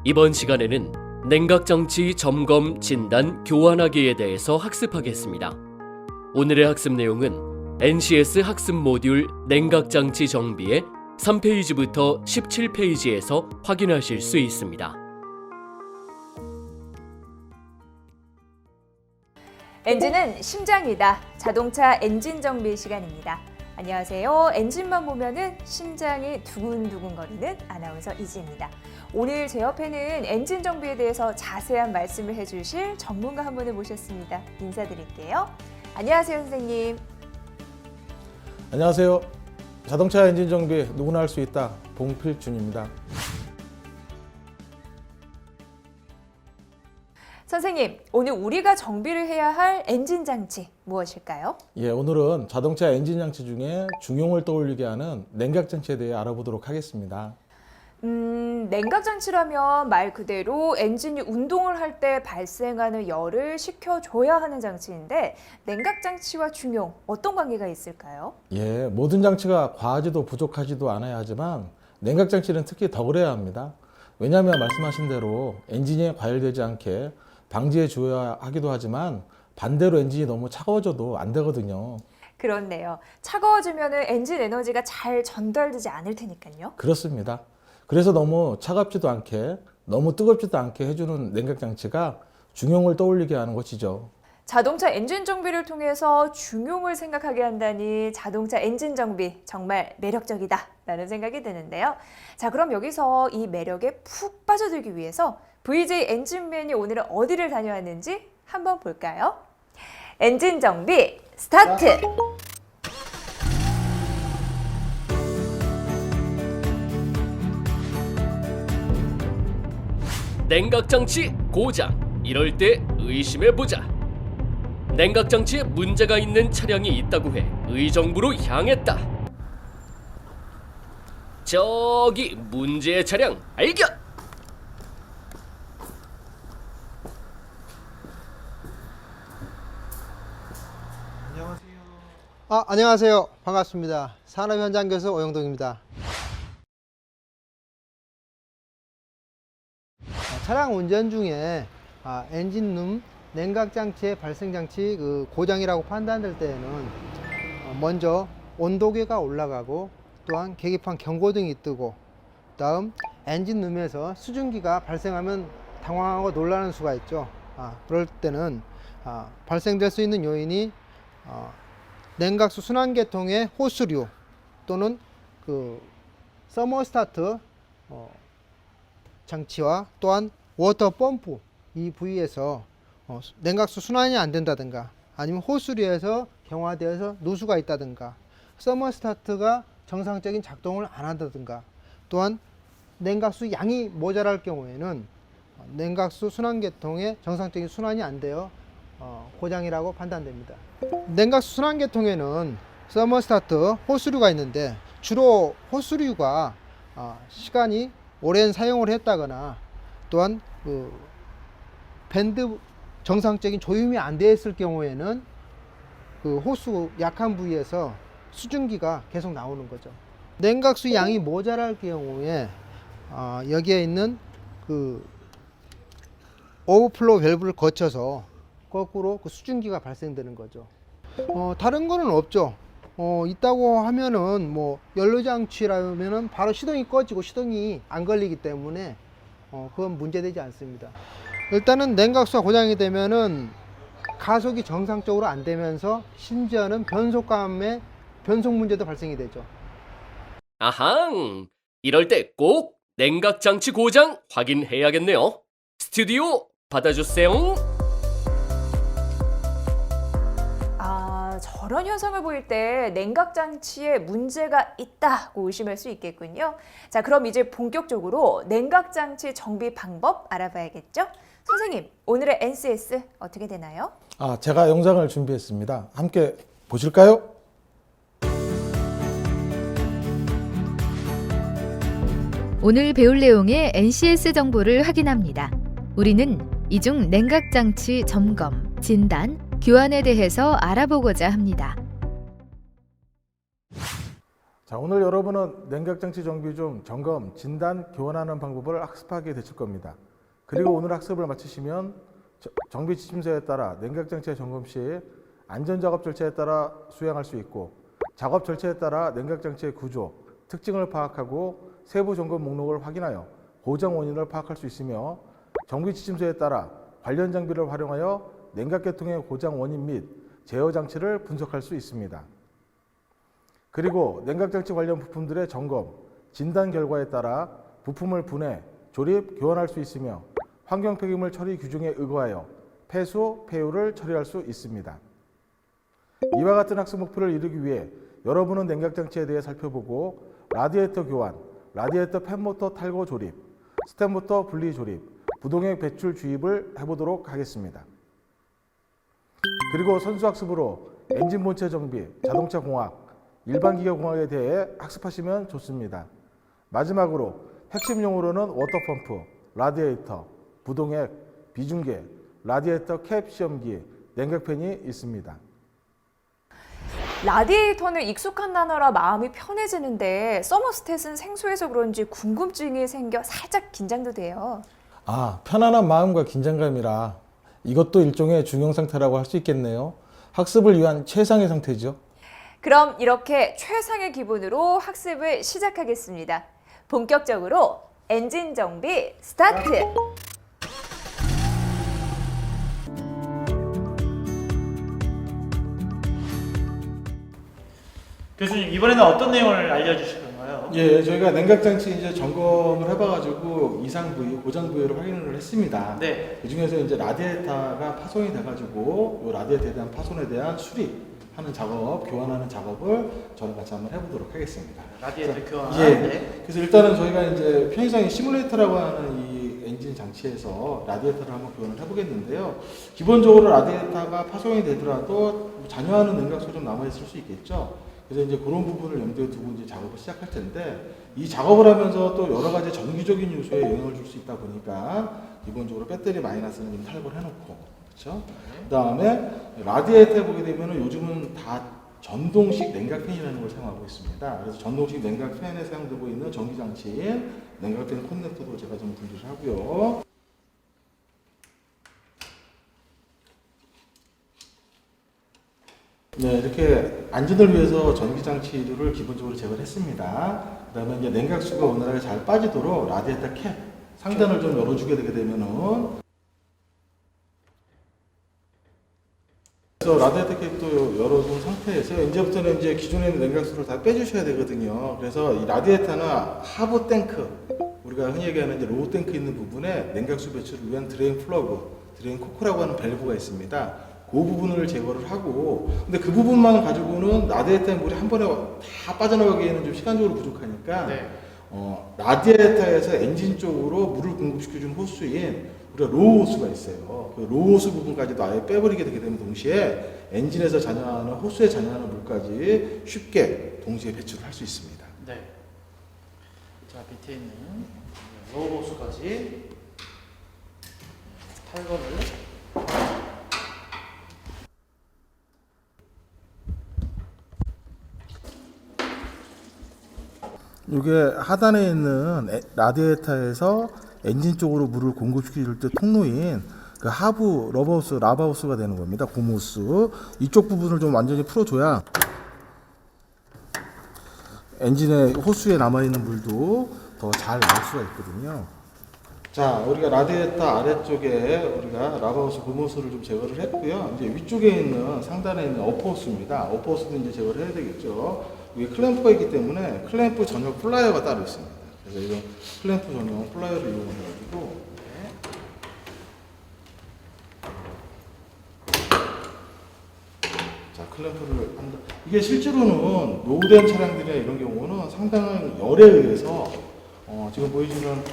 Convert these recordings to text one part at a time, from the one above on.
이번 시간에는 냉각장치 점검, 진단, 교환하기에 대해서 학습하겠습니다. 오늘의 학습 내용은 NCS 학습 모듈 냉각장치 정비의 3페이지부터 17페이지에서 확인하실 수 있습니다. 엔진은 심장이다. 자동차 엔진 정비 시간입니다. 안녕하세요. 엔진만 보면은 심장이 두근두근거리는 아나운서 이지입니다. 오늘 제 옆에는 엔진 정비에 대해서 자세한 말씀을 해주실 전문가 한 분을 모셨습니다. 인사드릴게요. 안녕하세요, 선생님. 안녕하세요. 자동차 엔진 정비 누구나 할 수 있다. 봉필준입니다. 선생님, 오늘 우리가 정비를 해야 할 엔진 장치 무엇일까요? 오늘은 자동차 엔진 장치 중에 중용을 떠올리게 하는 냉각 장치에 대해 알아보도록 하겠습니다. 냉각 장치라면 말 그대로 엔진이 운동을 할 때 발생하는 열을 식혀줘야 하는 장치인데 냉각 장치와 중용 어떤 관계가 있을까요? 모든 장치가 과하지도 부족하지도 않아야 하지만 냉각 장치는 특히 더 그래야 합니다. 왜냐하면 말씀하신 대로 엔진이 과열되지 않게 방지해 줘야 하기도 하지만 반대로 엔진이 너무 차가워져도 안 되거든요. 그렇네요. 차가워지면 엔진 에너지가 잘 전달되지 않을 테니까요. 그렇습니다. 그래서 너무 차갑지도 않게 너무 뜨겁지도 않게 해주는 냉각 장치가 중용을 떠올리게 하는 것이죠. 자동차 엔진 정비를 통해서 중용을 생각하게 한다니 자동차 엔진 정비 정말 매력적이다 라는 생각이 드는데요. 자, 그럼 여기서 이 매력에 푹 빠져들기 위해서 VJ 엔진맨이 오늘은 어디를 다녀왔는지 한번 볼까요? 엔진 정비 스타트! 냉각장치 고장, 이럴 때 의심해보자. 냉각장치에 문제가 있는 차량이 있다고 해 의정부로 향했다. 저기 문제의 차량 발견! 안녕하세요. 반갑습니다. 산업현장교수 오영동입니다. 차량 운전 중에 엔진룸 냉각장치의 발생장치 고장이라고 판단될 때에는 먼저 온도계가 올라가고 또한 계기판 경고등이 뜨고 다음 엔진룸에서 수증기가 발생하면 당황하고 놀라는 수가 있죠. 그럴 때는 발생될 수 있는 요인이 냉각수 순환계통의 호스류 또는 서머스타트 장치와 또한 워터 펌프 이 부위에서 냉각수 순환이 안 된다든가 아니면 호스류에서 경화되어서 누수가 있다든가 서머스타트가 정상적인 작동을 안 한다든가 또한 냉각수 양이 모자랄 경우에는 냉각수 순환계통의 정상적인 순환이 안 되어 고장이라고 판단됩니다. 냉각수 순환계통에는 서머스타트, 호스류가 있는데 주로 호스류가 시간이 오랜 사용을 했다거나 또한 밴드 정상적인 조임이 안 되어 있을 경우에는 호수 약한 부위에서 수증기가 계속 나오는 거죠. 냉각수 양이 모자랄 경우에 여기에 있는 오버플로우 밸브를 거쳐서 거꾸로 수증기가 발생되는 거죠. 다른 거는 없죠. 있다고 하면은 연료장치라면은 바로 시동이 꺼지고 시동이 안 걸리기 때문에 그건 문제되지 않습니다. 일단은 냉각수가 고장이 되면은 가속이 정상적으로 안 되면서 심지어는 변속감의 변속 문제도 발생이 되죠. 아항! 이럴 때 꼭 냉각장치 고장 확인해야겠네요. 스튜디오 받아주세요. 저런 현상을 보일 때 냉각 장치에 문제가 있다고 의심할 수 있겠군요. 자, 그럼 이제 본격적으로 냉각 장치 정비 방법 알아봐야겠죠? 선생님, 오늘의 NCS 어떻게 되나요? 제가 영상을 준비했습니다. 함께 보실까요? 오늘 배울 내용의 NCS 정보를 확인합니다. 우리는 이중 냉각장치 점검, 진단, 교환에 대해서 알아보고자 합니다. 자, 오늘 여러분은 냉각장치 정비 중 점검, 진단, 교환하는 방법을 학습하게 되실 겁니다. 그리고 오늘 학습을 마치시면 정비 지침서에 따라 냉각장치의 점검 시 안전작업 절차에 따라 수행할 수 있고, 작업 절차에 따라 냉각장치의 구조, 특징을 파악하고 세부 점검 목록을 확인하여 고장 원인을 파악할 수 있으며, 정비 지침서에 따라 관련 장비를 활용하여 냉각계통의 고장 원인 및 제어 장치를 분석할 수 있습니다. 그리고 냉각장치 관련 부품들의 점검, 진단 결과에 따라 부품을 분해, 조립, 교환할 수 있으며 환경 폐기물 처리 규정에 의거하여 폐수, 폐유를 처리할 수 있습니다. 이와 같은 학습 목표를 이루기 위해 여러분은 냉각장치에 대해 살펴보고 라디에이터 교환, 라디에이터 팬모터 탈거 조립, 스텝모터 분리 조립, 부동액 배출 주입을 해보도록 하겠습니다. 그리고 선수학습으로 엔진 본체 정비, 자동차 공학, 일반 기계 공학에 대해 학습하시면 좋습니다. 마지막으로 핵심 용어로는 워터펌프, 라디에이터, 부동액, 비중계, 라디에이터 캡 시험기, 냉각팬이 있습니다. 라디에이터는 익숙한 단어라 마음이 편해지는데 서머스탯은 생소해서 그런지 궁금증이 생겨 살짝 긴장도 돼요. 아, 편안한 마음과 긴장감이라 이것도 일종의 중형 상태라고 할 수 있겠네요. 학습을 위한 최상의 상태죠. 그럼 이렇게 최상의 기분으로 학습을 시작하겠습니다. 본격적으로 엔진 정비 스타트! 교수님, 이번에는 어떤 내용을 알려주실 건가요? 예, 저희가 냉각장치 이제 점검을 해봐가지고 이상 부위, 고장 부위를 확인을 했습니다. 네. 그 중에서 이제 라디에이터가 파손이 돼가지고 이 라디에이터에 대한 파손에 대한 수리하는 작업, 교환하는 작업을 저랑 같이 한번 해보도록 하겠습니다. 라디에이터 교환. 예. 네. 그래서 일단은 저희가 이제 편의상의 시뮬레이터라고 하는 이 엔진 장치에서 라디에이터를 한번 교환을 해보겠는데요. 기본적으로 라디에이터가 파손이 되더라도 잔여하는 냉각수가 좀 남아있을 수 있겠죠. 그래서 이제 그런 부분을 염두에 두고 이제 작업을 시작할 텐데, 이 작업을 하면서 또 여러 가지 정기적인 요소에 영향을 줄 수 있다 보니까 기본적으로 배터리 마이너스는 좀 탈거를 해놓고, 그렇죠? 그 다음에 라디에이터에 보게 되면은 요즘은 다 전동식 냉각팬이라는 걸 사용하고 있습니다. 그래서 전동식 냉각팬에 사용되고 있는 전기 장치인 냉각팬 커넥터도 제가 좀 분리를 하고요. 네, 이렇게 안전을 위해서 전기장치를 기본적으로 제거를 했습니다. 그 다음에 이제 냉각수가 원활하게 잘 빠지도록 라디에이터 캡 상단을 좀 열어주게 되게 되면은, 그래서 라디에이터 캡도 열어둔 상태에서 이제부터는 이제 기존에 있는 냉각수를 다 빼주셔야 되거든요. 그래서 이 라디에이터는 하부 탱크, 우리가 흔히 얘기하는 이제 로우 탱크 있는 부분에 냉각수 배출을 위한 드레인 플러그, 드레인 코크라고 하는 밸브가 있습니다. 그 부분을 제거를 하고, 근데 그 부분만 가지고는 라디에이터에 물이 한 번에 다 빠져나가기에는 좀 시간적으로 부족하니까, 네. 라디에이터에서 엔진 쪽으로 물을 공급시켜주는 호스인 우리가 로우 호스가 있어요. 그 로우 호스 부분까지도 아예 빼버리게 되게 되면 동시에 엔진에서 잔여하는, 호스에 잔여하는 물까지 쉽게 동시에 배출을 할 수 있습니다. 네. 자, 밑에 있는 로우호스까지 탈거를. 이게 하단에 있는 라디에이터에서 엔진 쪽으로 물을 공급시킬 때 통로인 그 하부 러버호스, 라바호스가 되는 겁니다. 고무호스. 이쪽 부분을 좀 완전히 풀어줘야 엔진의 호스에 남아있는 물도 더 잘 나올 수가 있거든요. 자, 우리가 라디에이터 아래쪽에 우리가 라바호스, 고무호스를 좀 제거를 했고요. 이제 위쪽에 있는 상단에 있는 어퍼호스입니다. 어퍼호스도 이제 제거를 해야 되겠죠. 이게 클램프가 있기 때문에 클램프 전용 플라이어가 따로 있습니다. 그래서 이런 클램프 전용 플라이어를 이용해가지고 자, 클램프를 한다. 이게 실제로는 노후된 차량들이나 이런 경우는 상당한 열에 의해서 지금 보여주는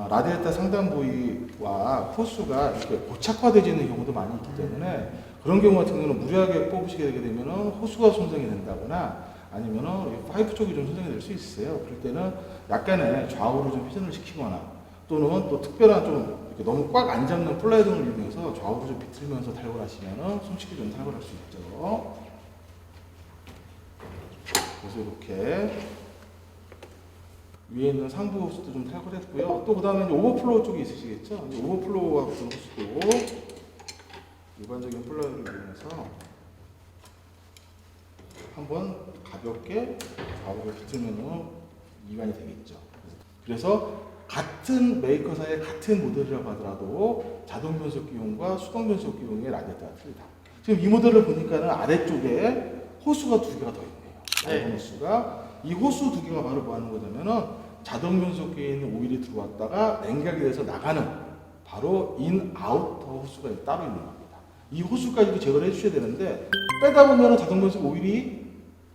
라디에이터 상단 부위와 호스가 이렇게 고착화되어지는 경우도 많이 있기 때문에, 그런 경우 같은 경우는 무리하게 뽑으시게 되게 되면 호스가 손상이 된다거나 아니면은 파이프 쪽이 좀 손상이 될 수 있어요. 그럴 때는 약간의 좌우로 좀 회전을 시키거나, 또는 또 특별한 좀 이렇게 너무 꽉 안 잡는 플라이 등을 이용해서 좌우로 좀 비틀면서 탈거를 하시면은 손쉽게 좀 탈거를 할 수 있죠. 그래서 이렇게 위에 있는 상부 호스도 좀 탈거를 했고요. 또 그다음에 이제 오버플로우 쪽이 있으시겠죠? 이제 오버플로우가 붙은 호스도 일반적인 플러그를 이용해서 한번 가볍게 좌우를 비틀면 이완이 되겠죠. 그래서 같은 메이커사의 같은 모델이라고 하더라도 자동 변속기용과 수동 변속기용의 라디에이터가 틀리다. 지금 이 모델을 보니까는 아래쪽에 호수가 두 개가 더 있네요. 얇은 호수가. 이 호수 두 개가 바로 뭐 하는 거냐면은 자동 변속기에 있는 오일이 들어왔다가 냉각이 돼서 나가는 바로 인 아우터 호수가 따로 있는 겁니다. 이 호수까지도 제거를 해주셔야 되는데 빼다 보면 자동 변속 오일이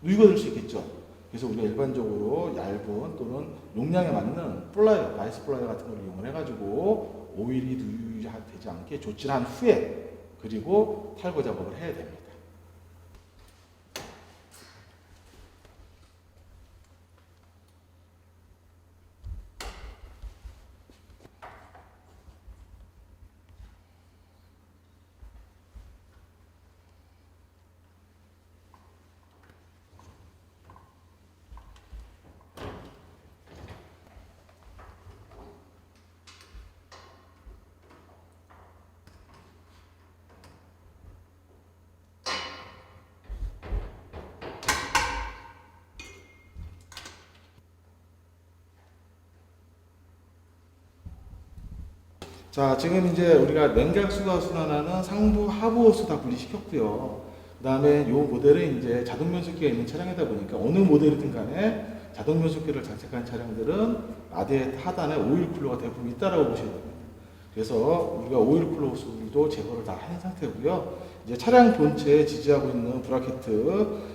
누유가 될 수 있겠죠. 그래서 우리가 일반적으로 얇은 또는 용량에 맞는 플라이어, 바이스 플라이어 같은 걸 이용을 해가지고 오일이 누유되지 않게 조치를 한 후에 그리고 탈거 작업을 해야 됩니다. 자, 지금 이제 우리가 냉각수가 순환하는 상부, 하부 호스 다 분리시켰고요. 그 다음에 이 모델은 이제 자동 변속기가 있는 차량이다 보니까 어느 모델이든 간에 자동 변속기를 장착한 차량들은 라디에이터 하단에 오일 쿨러가 대부분 있다라고 보셔야 됩니다. 그래서 우리가 오일 쿨러 호스도 제거를 다 한 상태고요. 이제 차량 본체에 지지하고 있는 브라켓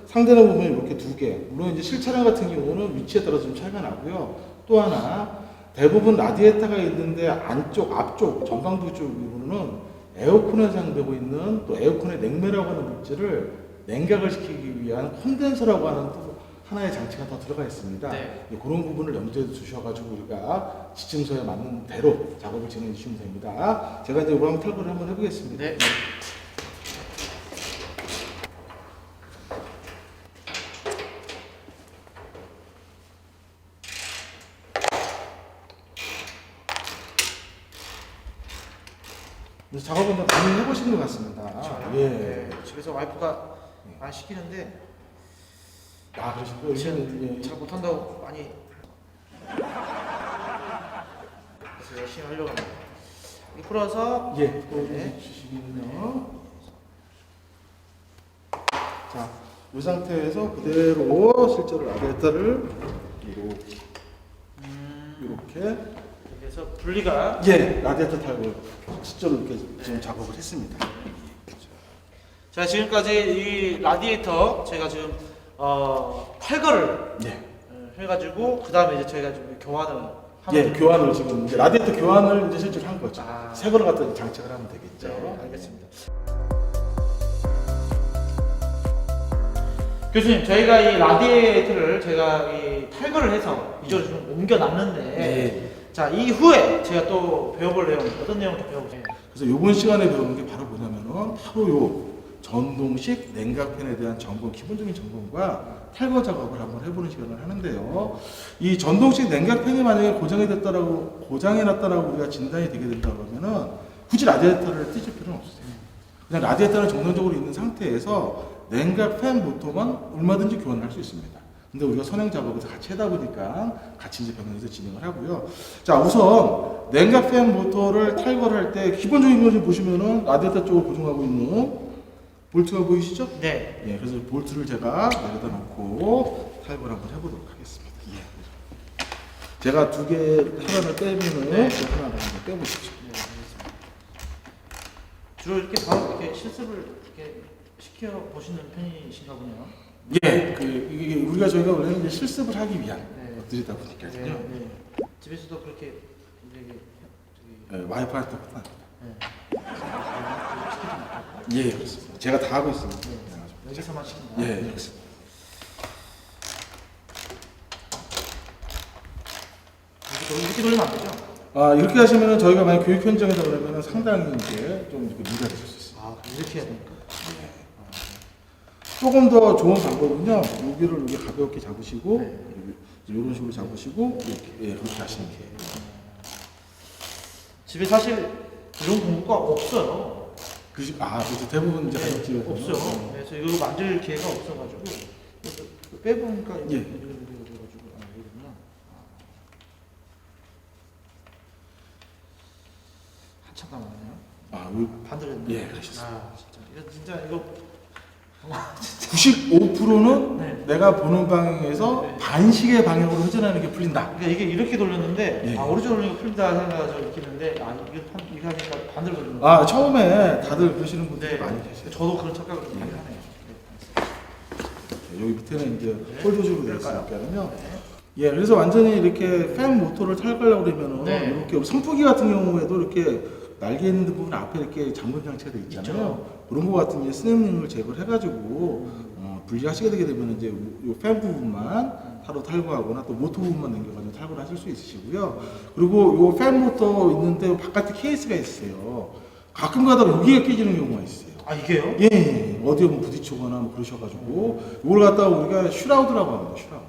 상단에 보면 이렇게 두 개. 물론 이제 실차량 같은 경우는 위치에 따라서 좀 차이가 나고요. 또 하나 대부분 라디에이터가 있는데 안쪽, 앞쪽, 전방부 쪽 부분은 에어컨에 사용되고 있는 또 에어컨의 냉매라고 하는 물질을 냉각을 시키기 위한 콘덴서라고 하는 또 하나의 장치가 더 들어가 있습니다. 네. 그런 부분을 염두에 두셔가지고 우리가 지침서에 맞는 대로 작업을 진행해 주시면 됩니다. 제가 이제 이거 한번 탈거를 한번 해보겠습니다. 네. 그래서 작업은 좀 많이 해보시는 것 같습니다. 예. 네. 집에서 와이프가 많이 시키는데 아, 그러시고요. 저는 잘 못한다고 많이 그래서 열심히 하려고 합니다. 이 풀어서 예, 네. 주시면요. 자, 이 상태에서 그대로 실제로 라디에이터를 이렇게 그래서 분리가 예, 라디에이터 탈거 실제로 이렇게 지금 작업을 했습니다. 자, 지금까지 이 라디에이터 제가 지금 탈거를 네. 해가지고 그 다음에 이제 저희가 좀 교환을 예, 교환을 지금 이제 라디에이터 교환을 이제 실제로 한 거죠. 아. 새 거를 갖다 장착을 하면 되겠죠. 네, 알겠습니다. 교수님, 저희가 이 라디에이터를 제가 이 탈거를 해서 이쪽으로 좀 옮겨 놨는데 네. 자, 이후에 제가 또 배워볼 내용 어떤 내용을 또 배워보세요? 그래서 이번 시간에 배우는 게 바로 뭐냐면은 바로 요 전동식 냉각팬에 대한 점검, 기본적인 점검과 탈거 작업을 한번 해보는 시간을 하는데요. 이 전동식 냉각팬이 만약에 고장이 났다라고 우리가 진단이 되게 된다 그러면은 굳이 라디에이터를 띄실 필요는 없으세요. 그냥 라디에이터는 정상적으로 있는 상태에서 냉각팬 모터만 얼마든지 교환을 할 수 있습니다. 근데 우리가 선행 작업을 같이 하다 보니까 같이 이제 병원에서 진행을 하고요. 자, 우선 냉각팬 모터를 탈거를 할 때 기본적인 걸 좀 보시면은 라디에이터 쪽을 고정하고 있는 볼트가 보이시죠? 네. 예, 그래서 볼트를 제가 여기다 놓고 탈거를 한번 해보도록 하겠습니다. 예. 제가 두 개 하나를 빼면은 네. 또 하나를 한번 빼보시죠. 네, 알겠습니다. 주로 이렇게 바로 이렇게 실습을 이렇게 시켜 보시는 편이신가 보네요. 예, 이게 우리가 저희가 원래는 이제 실습을 하기 위한 네. 것들이다 보니까요. 네. 집에서도 그렇게 이제 저기 와이프한테 부탁. 네. 예, 그렇습니다. 제가 다 하고 있습니다. 여기서만 시킨다. 예, 그렇습니다. 이렇게 돌리면 안 되죠? 아, 이렇게 하시면은 저희가 만약 교육 현장에서 그러면은 상당히 이제 좀 문제가 되실 수 있습니다. 아, 이렇게 해야 되니까. 조금 더 좋은 방법은요. 여기를 여기 가볍게 잡으시고 네. 이런 식으로 잡으시고 이렇게 그렇게 하시는 게. 집에 사실 이런 공구가 없어요. 그래서 대부분 이제 가정집에 없어요. 그래서 이거 만질 기회가 없어가지고 그래서 빼보니까 이거 예. 이래가지고 이거구나. 한참 남았네요. 반대로 했네. 예, 그러셨습니다. 진짜 이거 95%는 네. 내가 보는 방향에서 네. 반시계 방향으로 회전하는 게 풀린다. 그러니까 이게 이렇게 돌렸는데 예. 오른쪽 돌리니까 풀린다 생각해서 이렇게 했는데 이거 하니까 반대로 돌리는 거예요. 처음에 다들 그러시는 분들이 네. 많이 계세요. 저도 그런 착각을 좀 많이 하네요. 여기 밑에는 이제 네. 홀더식으로 되어 될까요? 있으니까요. 예, 그래서 완전히 이렇게 팬 모터를 탈거하려고 그러면은 네. 이렇게 선풍기 같은 경우에도 이렇게 날개 있는 부분 앞에 이렇게 잠금 장치가 되어 있잖아요. 있죠. 그런 거 같은 이제 스냅링을 제거를 해가지고 분리하시게 되게 되면 이제 팬 부분만 바로 탈거하거나 또 모터 부분만 남겨가지고 탈거를 하실 수 있으시고요. 그리고 요 팬 모터 있는데 바깥에 케이스가 있어요. 가끔 가다가 여기가 깨지는 경우가 있어요. 이게요? 예, 어디에 뭐 부딪히거나 뭐 그러셔가지고 이걸 갖다가 우리가 슈라우드라고 합니다. 슈라우드.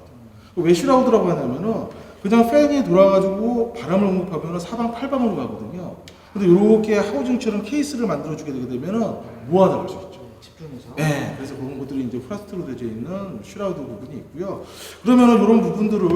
왜 슈라우드라고 하냐면은 그냥 팬이 돌아가지고 바람을 공급하면은 사방팔방으로 가거든요. 근데 이렇게 하우징처럼 케이스를 만들어주게 되게 되면은 모아다 갈 수 있죠. 집중해서. 네, 그래서 그런 것들이 이제 플라스틱으로 되어 있는 슈라우드 부분이 있고요. 그러면은 이런 부분들을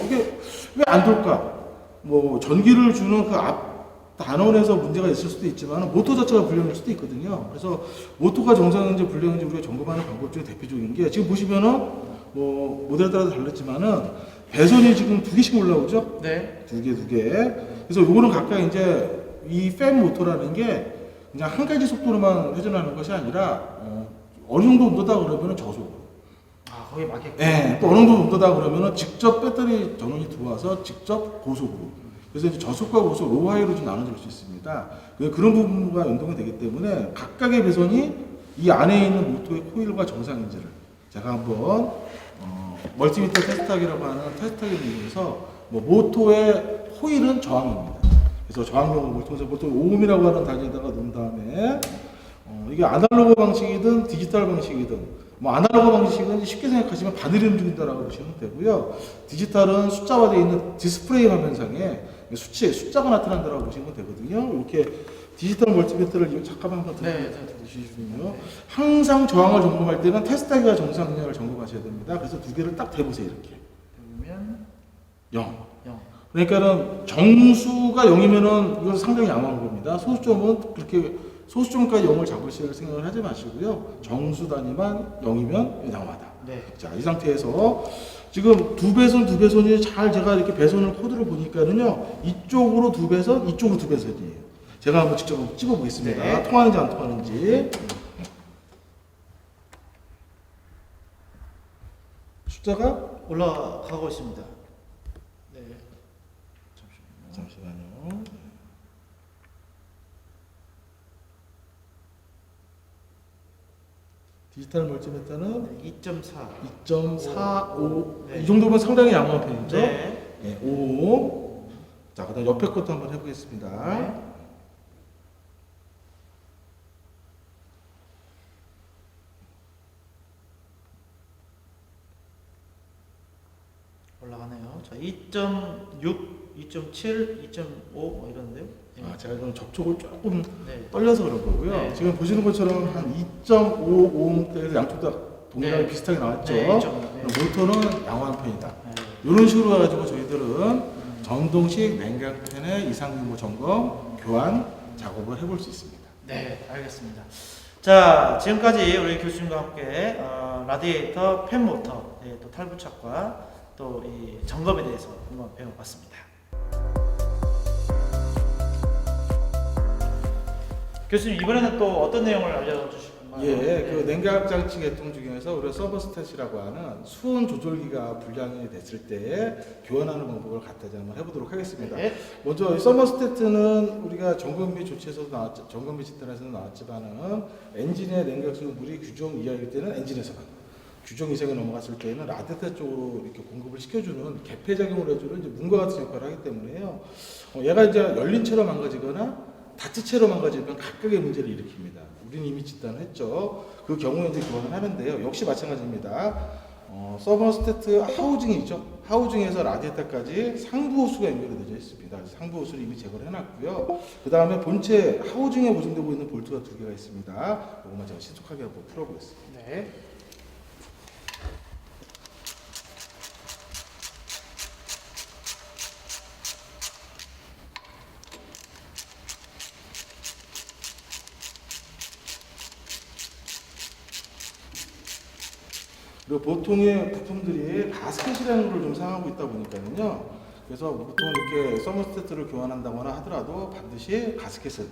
이게 왜 안 돌까? 뭐 전기를 주는 그 앞 단원에서 문제가 있을 수도 있지만 모터 자체가 불량일 수도 있거든요. 그래서 모터가 정상인지 불량인지 우리가 점검하는 방법 중에 대표적인 게 지금 보시면은 뭐 모델에 따라 다르지만은 배선이 지금 2개씩 올라오죠? 네. 두 개. 그래서 요거는 각각 이제 이 팬 모터라는 게 그냥 한 가지 속도로만 회전하는 것이 아니라 어느 정도 온도다 그러면은 저속으로. 거기에 맞게끔. 네, 또 어느 정도 온도다 그러면은 직접 배터리 전원이 들어와서 직접 고속으로. 그래서 이제 저속과 고속, 로하이로 좀 나눠질 수 있습니다. 그런 부분과 연동이 되기 때문에 각각의 배선이 이 안에 있는 모터의 코일과 정상인지를 제가 한번 멀티미터 테스트하기라고 하는 테스트하기를 이용해서 모터의 코일은 저항입니다. 그래서 저항 용어를 통해서 보통 오음이라고 하는 단위에다가 놓은 다음에 이게 아날로그 방식이든 디지털 방식이든 아날로그 방식은 쉽게 생각하시면 바늘이 움직인다라고 보시면 되고요. 디지털은 숫자화되어 있는 디스플레이 화면상에 숫자가 나타난다라고 보시면 되거든요. 이렇게 디지털 멀티미터를 잠깐만 한번 들어주시면요. 항상 저항을 점검할 때는 테스트하기가 정상이냐를 점검하셔야 됩니다. 그래서 두 개를 딱 대보세요. 이렇게. 그러면 0. 0. 그러니까는 정수가 0이면은 이건 상당히 양호한 겁니다. 소수점은 그렇게 소수점까지 0을 잡으실 생각을 하지 마시고요. 정수 단위만 0이면 양호하다. 네. 자, 이 상태에서 지금 두 배선이 잘 제가 이렇게 배선을 코드를 보니까는요. 이쪽으로 두 배선, 이쪽으로 두 배선이에요. 제가 한번 직접 찍어 보겠습니다. 네. 통하는지 안 통하는지. 숫자가 올라가고 있습니다. 네. 잠시만요. 디지털 멀티미터는 2.4. 2.45. 네. 이 정도면 상당히 양호한 편이죠. 네. 네, 5. 자, 그다음 옆에 것도 한번 해보겠습니다. 네. 올라가네요. 자, 2.6, 2.7, 2.5 뭐 이러는데요. 네. 제가 좀 접촉을 조금 네. 떨려서 그런 거고요. 네. 지금 보시는 것처럼 한 2.5오음대에서 양쪽 다 동일하게 네. 비슷하게 나왔죠. 네, 2.5. 네. 모터는 양호한 편이다. 네. 이런 식으로 해가지고 저희들은 전동식 냉각팬의 이상 규모 점검, 교환 작업을 해볼 수 있습니다. 네, 알겠습니다. 자, 지금까지 우리 교수님과 함께 라디에이터 팬 모터, 또 탈부착과 또 이 점검에 대해서 한번 배워봤습니다. 교수님, 이번에는 또 어떤 내용을 알려주실 건가요? 예, 그 냉각 장치 계통 중에서 우리가 서버스탯이라고 하는 수온 조절기가 불량이 됐을 때 교환하는 방법을 갖다가 한번 해보도록 하겠습니다. 네. 먼저 이 서버스탯은 우리가 점검비 조치에서도 나왔죠. 점검비 집단에서도 나왔지만은 엔진의 냉각수 물이 규정 이하일 때는 엔진에서만, 규정 이상이 넘어갔을 때는 라디에이터 쪽으로 이렇게 공급을 시켜주는 개폐작용을 해주는 이제 문과 같은 역할을 하기 때문에요. 얘가 이제 열린 채로 망가지거나 닫힌 채로 망가지면 각각의 문제를 일으킵니다. 우리는 이미 진단을 했죠. 그 경우에 이제 교환을 하는데요. 역시 마찬가지입니다. 서머스테트 하우징이죠. 하우징에서 라디에이터까지 상부 호스가 연결되어 있습니다. 상부 호스를 이미 제거를 해놨고요. 그 다음에 본체 하우징에 고정되고 있는 볼트가 2개가 있습니다. 이것만 제가 신속하게 한번 풀어보겠습니다. 네. 그리고 보통의 부품들이 가스켓이라는 걸 좀 사용하고 있다 보니까요. 그래서 보통 이렇게 서머스테트를 교환한다거나 하더라도 반드시 가스켓을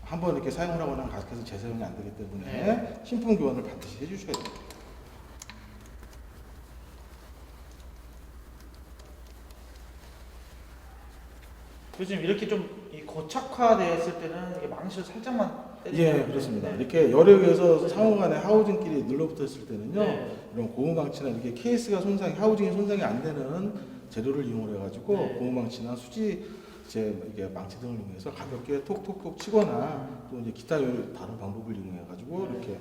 한번 이렇게 사용을 하거나 가스켓은 재사용이 안 되기 때문에 신품 교환을 반드시 해주셔야 됩니다. 요즘 이렇게 좀 이 고착화되었을 때는 이게 망치를 살짝만 예, 그렇습니다. 이렇게 여러 개에서 상호간에 하우징끼리 눌러붙어 있을 때는요, 네. 이런 고무망치나 이렇게 케이스가 하우징이 손상이 안 되는 재료를 이용을 해가지고 네. 고무망치나 수지 이게 망치 등을 이용해서 가볍게 톡톡톡 치거나 또 이제 기타 다른 방법을 이용해가지고 이렇게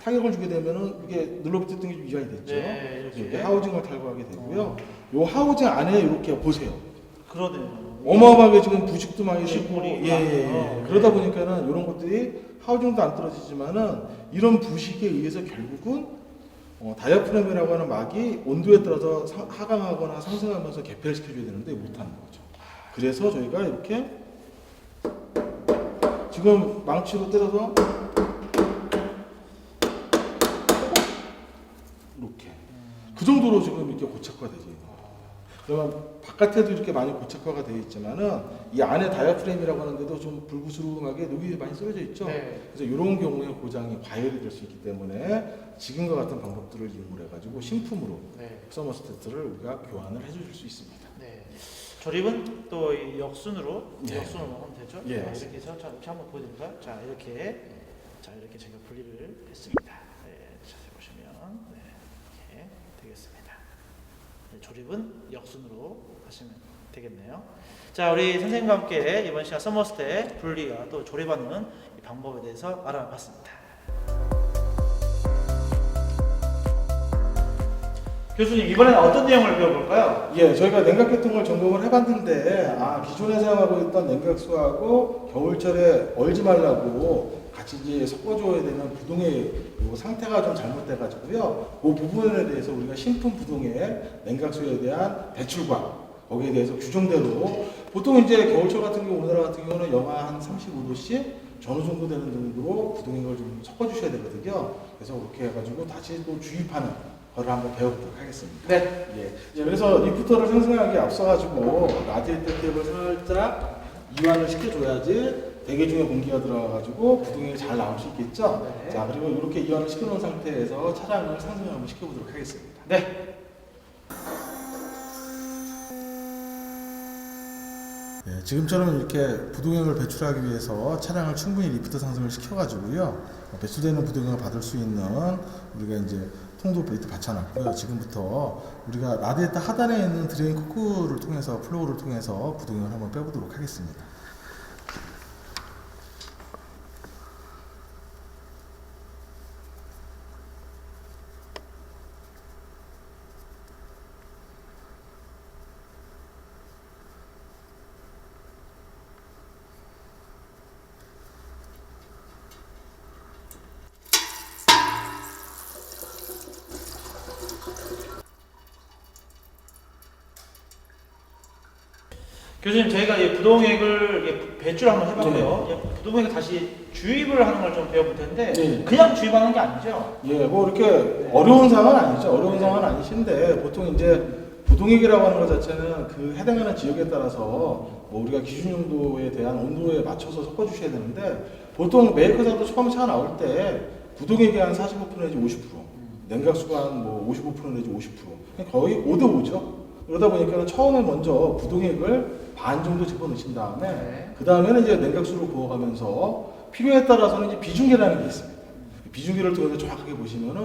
타격을 주게 되면은 이게 눌러붙었던 게 좀 이완이 됐죠. 네, 이렇게 하우징을 탈거하게 되고요. 요 하우징 안에 이렇게 보세요. 그러네요. 어마어마하게 지금 부식도 많이 되고, 부식물이 예. 많아요. 그러다 보니까는 이런 것들이 하우징도 안 떨어지지만은 이런 부식에 의해서 결국은 다이아프램이라고 하는 막이 온도에 따라서 하강하거나 상승하면서 개폐를 시켜줘야 되는데 못하는 거죠. 그래서 저희가 이렇게 지금 망치로 때려서 이렇게 그 정도로 지금 이렇게 고착화되죠. 그러면 바깥에도 이렇게 많이 고착화가 되어 있지만은 이 안에 다이아프램이라고 하는데도 좀 불구스름하게 녹이 많이 쓰러져 있죠. 네. 그래서 이런 경우에 고장이 과열이 될 수 있기 때문에 지금과 같은 방법들을 이용을 해가지고 신품으로 네. 서머스테트를 우리가 교환을 해주실 수 있습니다. 네. 조립은 또 이 역순으로 네. 역순으로 하면 되죠. 예, 자, 맞습니다. 이렇게 해서 이렇게 한번 보여드릴까요? 자 이렇게 제가 분리를 했습니다. 네, 자세히 보시면 이렇게 되겠습니다. 네, 조립은 역순으로 하시면 되겠네요. 자 우리 선생님과 함께 이번 시간 서머스테 분리와 또 조립하는 이 방법에 대해서 알아봤습니다. 교수님 이번에는 어떤 내용을 배워볼까요? 예, 저희가 냉각계통을 점검을 해봤는데 기존에 사용하고 있던 냉각수하고 겨울철에 얼지 말라고 같이 이제 섞어줘야 되는 부동의 요 상태가 좀 잘못돼가지고요. 그 부분에 대해서 우리가 신품 부동의 냉각수에 대한 배출과 거기에 대해서 규정대로 보통 이제 겨울철 같은 경우 우리나라 같은 경우는 영하 한 35도씨 전후 정도 되는 정도로 부동의 걸 좀 섞어주셔야 되거든요. 그래서 그렇게 해가지고 다시 또 주입하는 거를 한번 배워보도록 하겠습니다. 네. 예, 그래서 리프터를 생성하기 앞서가지고 라디에이터 탭을 살짝 이완을 시켜줘야지 대기 중에 공기가 들어가가지고 부동이 잘 나올 수 있겠죠. 네. 자, 그리고 이렇게 이완을 시켜놓은 상태에서 차량을 상승을 한번 시켜보도록 하겠습니다. 네. 예, 지금처럼 이렇게 부동액을 배출하기 위해서 차량을 충분히 리프트 상승을 시켜가지고요. 배출되는 부동액을 받을 수 있는 우리가 이제 통도 베이트 받쳐놨고요. 지금부터 우리가 라디에이터 하단에 있는 드레인 코크를 통해서 플로우를 통해서 부동액을 한번 빼보도록 하겠습니다. 교수님 저희가 이 부동액을 배출을 한번 해봤고요. 부동액을 다시 주입을 하는 걸 좀 배워볼 텐데 네. 그냥 주입하는 게 아니죠? 예, 뭐 이렇게 어려운 상황은 아니죠. 어려운 상황은 아니신데 보통 이제 부동액이라고 하는 것 자체는 그 해당하는 지역에 따라서 뭐 우리가 기준 용도에 대한 온도에 맞춰서 섞어주셔야 되는데 보통 메이커사도 처음 차 나올 때 부동액이 한 45% 내지 50%, 냉각수가 한 뭐 55% 내지 50%, 거의 5대5죠. 그러다 보니까 처음에 먼저 부동액을 반 정도 집어넣으신 다음에 네. 그 다음에는 이제 냉각수로 부어가면서 필요에 따라서는 이제 비중계라는 게 있습니다. 비중계를 통해서 정확하게 보시면은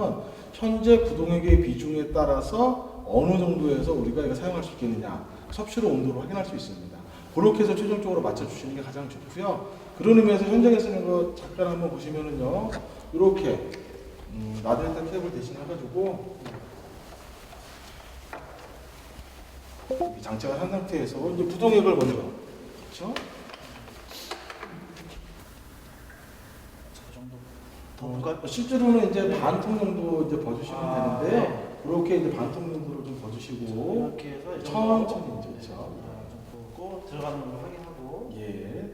현재 부동액의 비중에 따라서 어느 정도에서 우리가 이거 사용할 수 있겠느냐 섭취로 온도를 확인할 수 있습니다. 그렇게 해서 최종적으로 맞춰주시는 게 가장 좋고요. 그런 의미에서 현장에 쓰는 거 잠깐 한번 보시면은요, 이렇게 라디에이터 케이블 대신해가지고 이 장착을 한 상태에서 이제 부동액을 먼저, 그렇죠? 이 정도 더 볼까요? 실제로는 이제 반통 정도 이제 버주시면 되는데요. 네. 그렇게 이제 반통 정도로 좀 버주시고 이렇게 해서 이 천천히 정도 이제 그렇죠. 좀 보고 들어가는 걸 확인하고 예.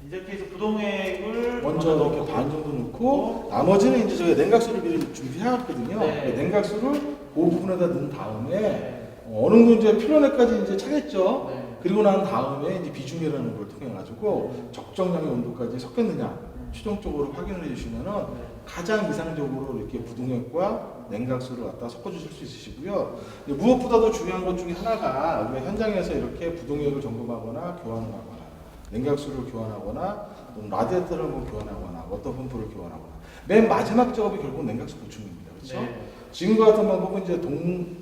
이렇게 해서 부동액을 먼저 이렇게 반 정도 넣고 나머지는 이제 저희가 냉각수를 미리 준비해왔거든요. 네. 냉각수를 그 부분에다 넣은 다음에 네. 어느 정도 이제 필요한까지 이제 차겠죠. 네. 그리고 난 다음에 이제 비중이라는 걸 통해 가지고 적정량의 온도까지 섞였느냐 최종적으로 확인을 해주시면은 가장 이상적으로 이렇게 부동액과 냉각수를 갖다 섞어주실 수 있으시고요. 이제 무엇보다도 중요한 것 중에 하나가 우리가 현장에서 이렇게 부동액을 점검하거나 교환을 하거나 냉각수를 교환하거나 또는 라디에이터를 한번 교환하거나 워터 펌프를 교환하거나 맨 마지막 작업이 결국 냉각수 보충입니다. 그렇죠? 네. 지금과 같은 방법은 이제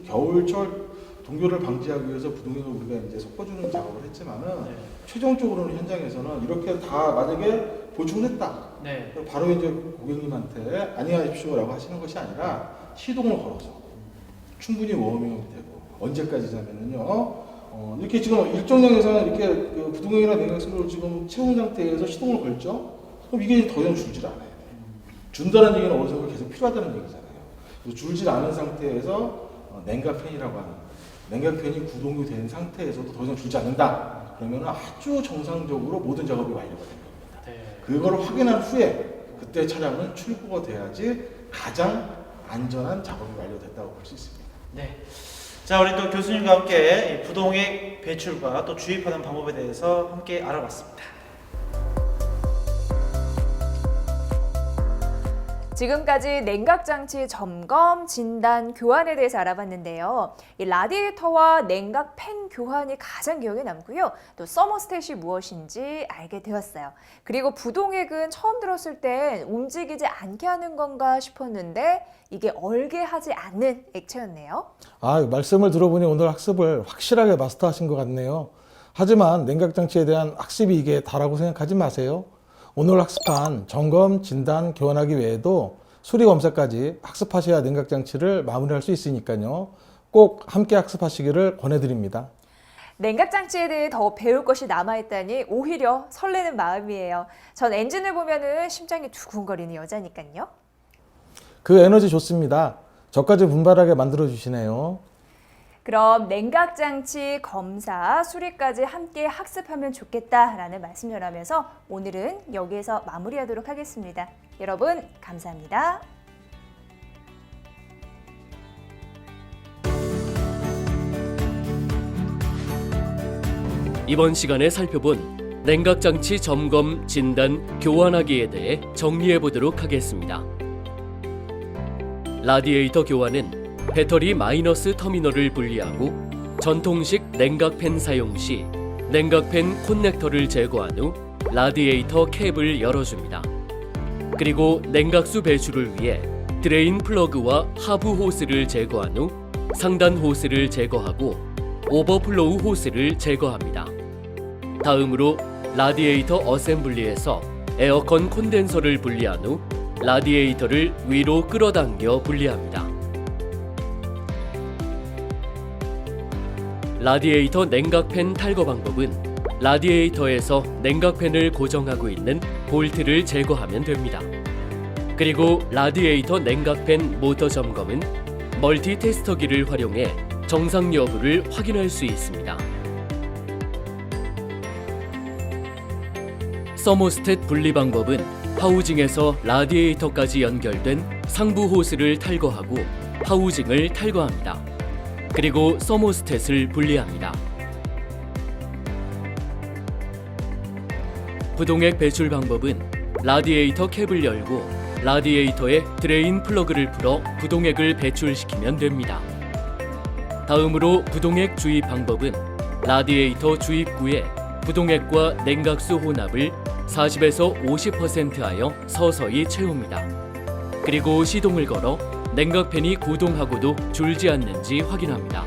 겨울철 동교를 방지하기 위해서 부동액을 우리가 이제 섞어주는 작업을 했지만은 네. 최종적으로는 현장에서는 이렇게 다 만약에 보충을 했다. 네. 그럼 바로 이제 고객님한테 안녕하십시오라고 하시는 것이 아니라 시동을 걸어서 충분히 워밍이 되고 언제까지냐면요. 이렇게 지금 일정량에서는 이렇게 그 부동액이나 냉각수를 지금 채운 상태에서 시동을 걸죠. 그럼 이게 더 이상 줄질 않아요. 준다는 얘기는 어느 정도 계속 필요하다는 얘기잖아요. 그래서 줄질 않은 상태에서 냉각팬이라고 하는 냉각팬이 구동이 된 상태에서도 더 이상 줄지 않는다. 그러면 아주 정상적으로 모든 작업이 완료가 된 겁니다. 네. 그걸 확인한 후에 그때 차량은 출고가 돼야지 가장 안전한 작업이 완료됐다고 볼 수 있습니다. 네. 자, 우리 또 교수님과 함께 이 부동액 배출과 또 주입하는 방법에 대해서 함께 알아봤습니다. 지금까지 냉각장치 점검, 진단, 교환에 대해서 알아봤는데요. 이 라디에이터와 냉각팬 교환이 가장 기억에 남고요. 또 서머스탯이 무엇인지 알게 되었어요. 그리고 부동액은 처음 들었을 땐 움직이지 않게 하는 건가 싶었는데 이게 얼게 하지 않는 액체였네요. 말씀을 들어보니 오늘 학습을 확실하게 마스터하신 것 같네요. 하지만 냉각장치에 대한 학습이 이게 다라고 생각하지 마세요. 오늘 학습한 점검, 진단, 교환하기 외에도 수리 검사까지 학습하셔야 냉각장치를 마무리할 수 있으니까요. 꼭 함께 학습하시기를 권해드립니다. 냉각장치에 대해 더 배울 것이 남아있다니 오히려 설레는 마음이에요. 전 엔진을 보면은 심장이 두근거리는 여자니까요. 그 에너지 좋습니다. 저까지 분발하게 만들어주시네요. 그럼 냉각장치 검사, 수리까지 함께 학습하면 좋겠다라는 말씀 전하면서 오늘은 여기에서 마무리하도록 하겠습니다. 여러분 감사합니다. 이번 시간에 살펴본 냉각장치 점검, 진단, 교환하기에 대해 정리해 보도록 하겠습니다. 라디에이터 교환은 배터리 마이너스 터미널을 분리하고 전통식 냉각팬 사용 시 냉각팬 코넥터를 제거한 후 라디에이터 캡을 열어줍니다. 그리고 냉각수 배출을 위해 드레인 플러그와 하부 호스를 제거한 후 상단 호스를 제거하고 오버플로우 호스를 제거합니다. 다음으로 라디에이터 어셈블리에서 에어컨 콘덴서를 분리한 후 라디에이터를 위로 끌어당겨 분리합니다. 라디에이터 냉각팬 탈거 방법은 라디에이터에서 냉각팬을 고정하고 있는 볼트를 제거하면 됩니다. 그리고 라디에이터 냉각팬 모터 점검은 멀티 테스터기를 활용해 정상 여부를 확인할 수 있습니다. 서모스탯 분리 방법은 하우징에서 라디에이터까지 연결된 상부 호스를 탈거하고 하우징을 탈거합니다. 그리고 서모스탯을 분리합니다. 부동액 배출 방법은 라디에이터 캡을 열고 라디에이터에 드레인 플러그를 풀어 부동액을 배출시키면 됩니다. 다음으로 부동액 주입 방법은 라디에이터 주입구에 부동액과 냉각수 혼합을 40에서 50% 하여 서서히 채웁니다. 그리고 시동을 걸어 냉각팬이 구동하고도 줄지 않는지 확인합니다.